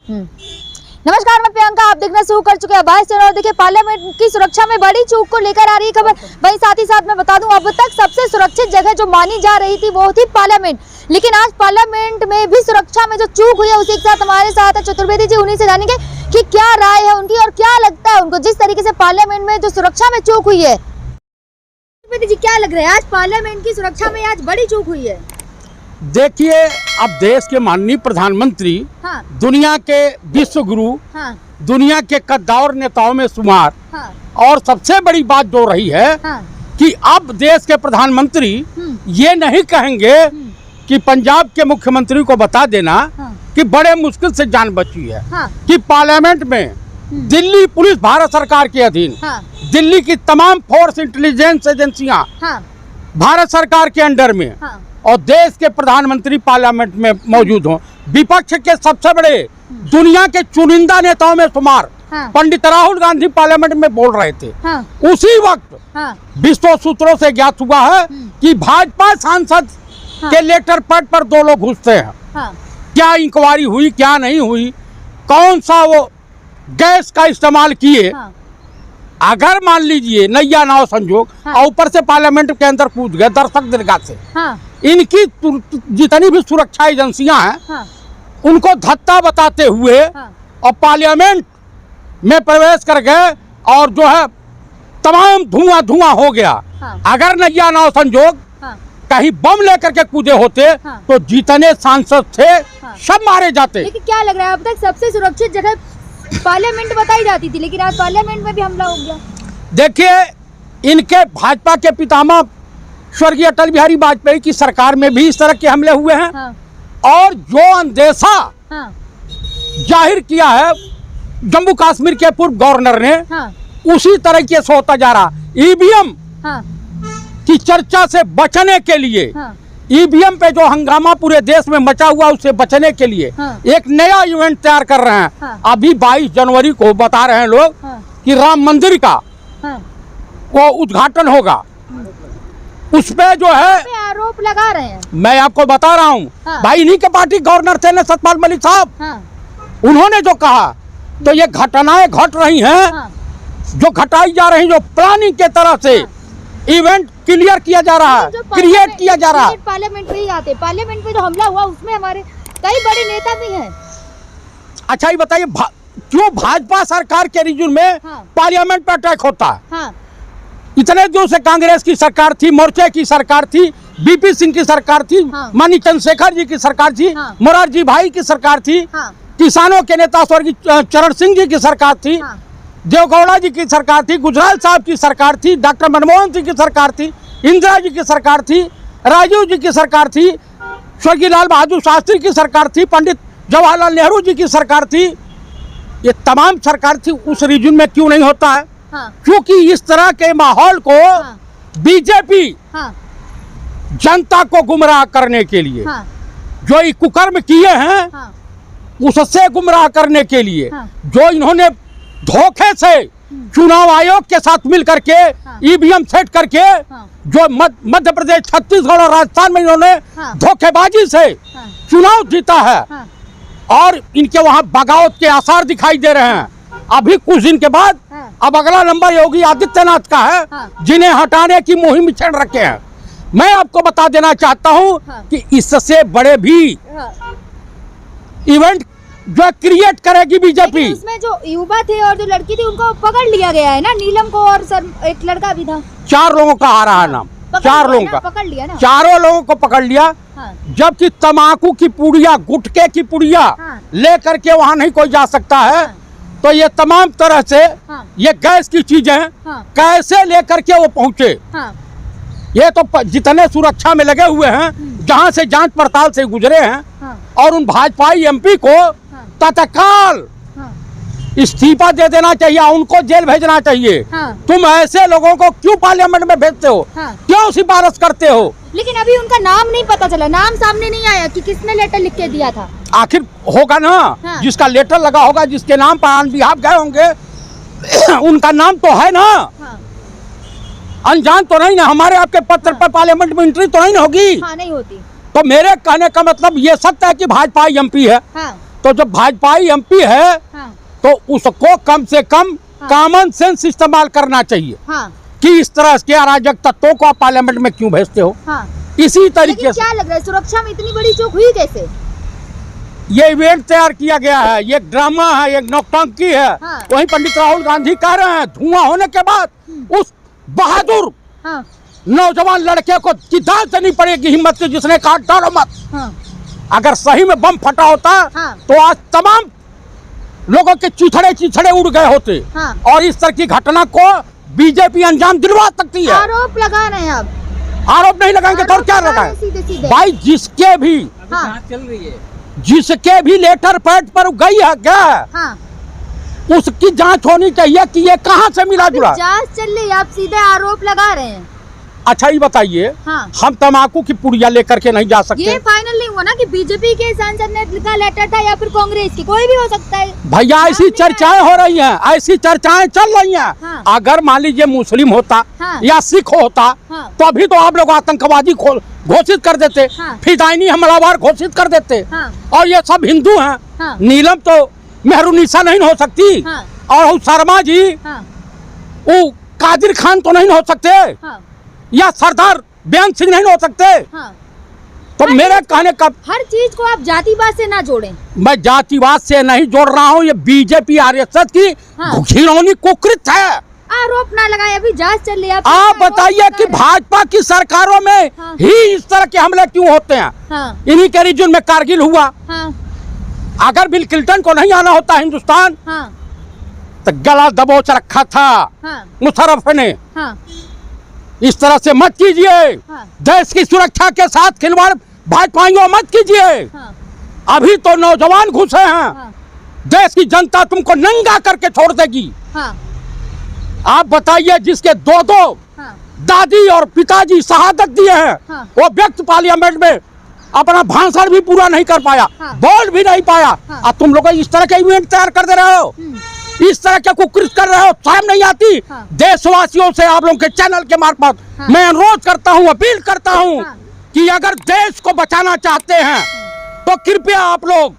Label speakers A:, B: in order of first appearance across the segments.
A: नमस्कार, मैं प्रियंका। आप देखना शुरू कर चुके हैं बाईस और देखिए पार्लियामेंट की सुरक्षा में बड़ी चूक को लेकर आ रही खबर। वहीं साथ ही साथ मैं बता दूं, अब तक सबसे सुरक्षित जगह जो मानी जा रही थी वो थी पार्लियामेंट, लेकिन आज पार्लियामेंट में भी सुरक्षा में जो चूक हुई है उसी के साथ हमारे साथ चतुर्वेदी जी, उन्हीं से जानेंगे कि क्या राय है उनकी और क्या लगता है उनको जिस तरीके से पार्लियामेंट में जो सुरक्षा में चूक हुई है। चतुर्वेदी जी, क्या लग रहा है आज पार्लियामेंट की सुरक्षा में आज बड़ी चूक हुई है?
B: देखिए, अब देश के माननीय प्रधानमंत्री, दुनिया के विश्व गुरु, दुनिया के कद्दावर नेताओं में शुमार, और सबसे बड़ी बात जो रही है कि अब देश के प्रधानमंत्री ये नहीं कहेंगे कि पंजाब के मुख्यमंत्री को बता देना कि बड़े मुश्किल से जान बची है कि पार्लियामेंट में दिल्ली पुलिस भारत सरकार के अधीन, दिल्ली की तमाम फोर्स इंटेलिजेंस एजेंसियां भारत सरकार के अंडर में, और देश के प्रधानमंत्री पार्लियामेंट में मौजूद हों। विपक्ष के सबसे बड़े दुनिया के चुनिंदा नेताओं में शुमार पंडित राहुल गांधी पार्लियामेंट में बोल रहे थे। उसी वक्त विश्व सूत्रों से ज्ञात हुआ है कि भाजपा सांसद के लेटर पैड पर दो लोग घुसते हैं। क्या इंक्वायरी हुई, क्या नहीं हुई, कौन सा वो गैस का इस्तेमाल किए, अगर मान लीजिए नैया नाव संजोग और ऊपर से पार्लियामेंट के अंदर कूद गए दर्शक दीर्घा से, इनकी जितनी भी सुरक्षा एजेंसियां हैं उनको धत्ता बताते हुए और पार्लियामेंट में प्रवेश कर गए और जो है तमाम धुआं हो गया। अगर नैया नाव संजोग कहीं बम लेकर के कूदे होते तो जितने सांसद थे सब मारे जाते।
A: लेकिन क्या लग रहा है अब तक सबसे सुरक्षित जगह पार्लियामेंट बताई जाती थी, लेकिन आज पार्लियामेंट में भी हमला हो गया।
B: देखिए, इनके भाजपा के पितामह स्वर्गीय अटल बिहारी वाजपेयी की सरकार में भी इस तरह के हमले हुए हैं। और जो अंदेशा जाहिर किया है जम्मू कश्मीर के पूर्व गवर्नर ने, उसी तरीके से होता जा रहा। ईवीएम की चर्चा से बचने के लिए, ईवीएम पे जो हंगामा पूरे देश में मचा हुआ उससे बचने के लिए एक नया इवेंट तैयार कर रहे हैं। अभी 22 जनवरी को बता रहे हैं लोग कि राम मंदिर का वो उद्घाटन होगा। उस पे जो है
A: आरोप लगा रहे हैं।
B: मैं आपको बता रहा हूँ भाई, इन्हीं के पार्टी गवर्नर थे ना सतपाल मलिक साहब, उन्होंने जो कहा तो ये घटनाएं घट रही हैं, जो घटाई जा रही, जो प्लानिंग के तरह से इवेंट क्लियर किया जा रहा है, क्रिएट किया जा रहा है।
A: पार्लियामेंट में ही आते, पार्लियामेंट में जो हमला हुआ उसमें हमारे कई बड़े नेता भी हैं।
B: अच्छा, ये बताइए क्यों भाजपा सरकार के रीजन में पार्लियामेंट पर अटैक होता है? इतने दिनों से कांग्रेस की सरकार थी, मोर्चे की सरकार थी, बीपी सिंह की सरकार थी, माननीय चंद्रशेखर जी की सरकार थी, मोरारजी भाई की सरकार थी, किसानों के नेता स्वर्गीय चरण सिंह जी की सरकार थी, देवगौड़ा जी की सरकार थी, गुजराल साहब की सरकार थी, डॉक्टर मनमोहन सिंह की सरकार थी, इंदिरा जी की सरकार थी, राजीव जी की सरकार थी, स्वर्गीय लाल बहादुर शास्त्री की सरकार थी, पंडित जवाहरलाल नेहरू जी की सरकार थी। ये तमाम सरकार थी, उस रीजन में क्यों नहीं होता है? क्योंकि इस तरह के माहौल को बीजेपी जनता को गुमराह करने के लिए जो ये कुकर्म किए हैं, उससे गुमराह करने के लिए जो इन्होंने धोखे से चुनाव आयोग के साथ मिल करके ईवीएम सेट करके जो मध्य प्रदेश, छत्तीसगढ़ और राजस्थान में इन्होंने धोखेबाजी से चुनाव जीता है, और इनके वहां बगावत के आसार दिखाई दे रहे हैं। अभी कुछ दिन के बाद अब अगला नंबर योगी आदित्यनाथ का है, जिन्हें हटाने की मुहिम छेड़ रखे हैं। मैं आपको बता देना चाहता हूं कि इससे बड़े भी इवेंट जो क्रिएट करेगी बीजेपी।
A: इसमें जो युवा थे और जो लड़की थी उनको पकड़ लिया गया है ना, नीलम को, और एक लड़का भी था।
B: 4 लोगों का आ रहा है नाम, 4 लोगों का
A: पकड़ लिया ना,
B: चारों लोगों को पकड़ लिया। जबकि तम्बाकू की पुड़िया, गुटखे की पुड़िया लेकर के वहां नहीं कोई जा सकता है, तो ये तमाम तरह से ये गैस की चीजें कैसे लेकर के वो पहुंचे, ये तो जितने सुरक्षा में लगे हुए हैं, जहां से जांच पड़ताल से गुजरे हैं, और उन भाजपाई एमपी को तत्काल इस्तीफा दे देना चाहिए, उनको जेल भेजना चाहिए। तुम ऐसे लोगों को क्यों पार्लियामेंट में भेजते हो, क्यों सिफारिश करते हो?
A: लेकिन अभी उनका नाम नहीं पता चला, नाम सामने नहीं आया कि किसने लेटर लिख के दिया था।
B: आखिर होगा ना, जिसका लेटर लगा होगा, जिसके नाम पर ऑन बिहाफ गए होंगे, उनका नाम तो है ना। अनजान तो नहीं ना, हमारे आपके पत्र पर पार्लियामेंट में एंट्री तो नहीं होगी।
A: नहीं होती।
B: तो मेरे कहने का मतलब ये सत्य है कि भाजपा एमपी है, तो जब भाजपाई एमपी है तो उसको कम से कम कॉमन सेंस इस्तेमाल करना चाहिए कि इस तरह के अराजक तत्वों को आप पार्लियामेंट में क्यों भेजते हो। इसी तरीके से
A: क्या लग रहा है सुरक्षा में इतनी बड़ी चूक हुई कैसे?
B: ये इवेंट तैयार किया गया है, ये ड्रामा है, ये नौटंकी है। वहीं पंडित राहुल गांधी कह रहे हैं धुआं होने के बाद उस बहादुर नौजवान लड़के को की दाल देनी पड़ेगी हिम्मत की, जिसने कहा डरो मत। अगर सही में बम फटा होता तो आज तमाम लोगों के चिथड़े उड़ गए होते। और इस तरह की घटना को बीजेपी अंजाम दिलवा सकती है।
A: आरोप लगा रहे हैं आप?
B: आरोप नहीं लगाएंगे तो क्या लगाए
A: सीधे
B: भाई? जिसके भी
C: चल रही है,
B: जिसके भी लेटर पैड पर गई है क्या, उसकी जांच होनी चाहिए कि ये कहां से मिला जुला।
A: जांच चल रही है, आप सीधे आरोप लगा रहे हैं।
B: अच्छा ये बताइए, हम तम्बाकू की पुड़िया लेकर के नहीं जा सकते?
A: ये फाइनल नहीं हुआ ना कि बीजेपी के सांसद ने लिखा लेटर था या फिर कांग्रेस की, कोई भी हो सकता है
B: भैया। ऐसी चर्चाएं हो रही हैं, ऐसी चर्चाएं चल रही हैं। अगर मान लीजिए मुस्लिम होता या सिख होता तो अभी तो आप लोग आतंकवादी घोषित कर देते, फिदाइनी हमलावर घोषित कर देते। और ये सब हिंदू हैं। नीलम तो मेहरुनिसा नहीं हो सकती, और शर्मा जी वो कादिर खान तो नहीं हो सकते, या सरदार बेअंत सिंह नहीं हो सकते। तो मेरे कहने का
A: हर चीज को आप जातिवाद से ना जोड़ें।
B: मैं जातिवाद से नहीं जोड़ रहा हूँ, ये बीजेपी आरएसएस की घिनौनी कुकृत है।
A: आरोप ना लगाए, अभी जांच चल रही है।
B: आप बताइए कि भाजपा की सरकारों में ही इस तरह के हमले क्यों होते हैं? इन्हीं के रीजन में कारगिल हुआ। अगर बिल क्लिंटन को नहीं आना होता हिंदुस्तान तो गला दबोच रखा था मुशर्रफ ने। इस तरह से मत कीजिए, देश की सुरक्षा के साथ खिलवाड़ भाजपाइयों मत कीजिए। अभी तो नौजवान घुसे हैं, देश की जनता तुमको नंगा करके छोड़ देगी। आप बताइए, जिसके दो दादी और पिताजी शहादत दिए हैं, वो व्यक्ति पार्लियामेंट में अपना भाषण भी पूरा नहीं कर पाया, बोल भी नहीं पाया। और तुम लोग इस तरह के इवेंट तैयार कर दे रहे हो, इस तरह के कुकृत कर रहे हो, शर्म नहीं आती? देशवासियों से आप लोगों के चैनल के मार्फत मैं अनुरोध करता हूँ, अपील करता हूँ कि अगर देश को बचाना चाहते हैं तो कृपया आप लोग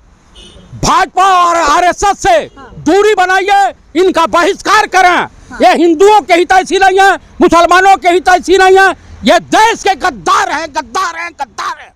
B: भाजपा और आरएसएस से दूरी बनाइए, इनका बहिष्कार करें। ये हिंदुओं के हितैषी नहीं है, मुसलमानों के हितैषी नहीं है, ये देश के गद्दार हैं, गद्दार हैं, गद्दार हैं।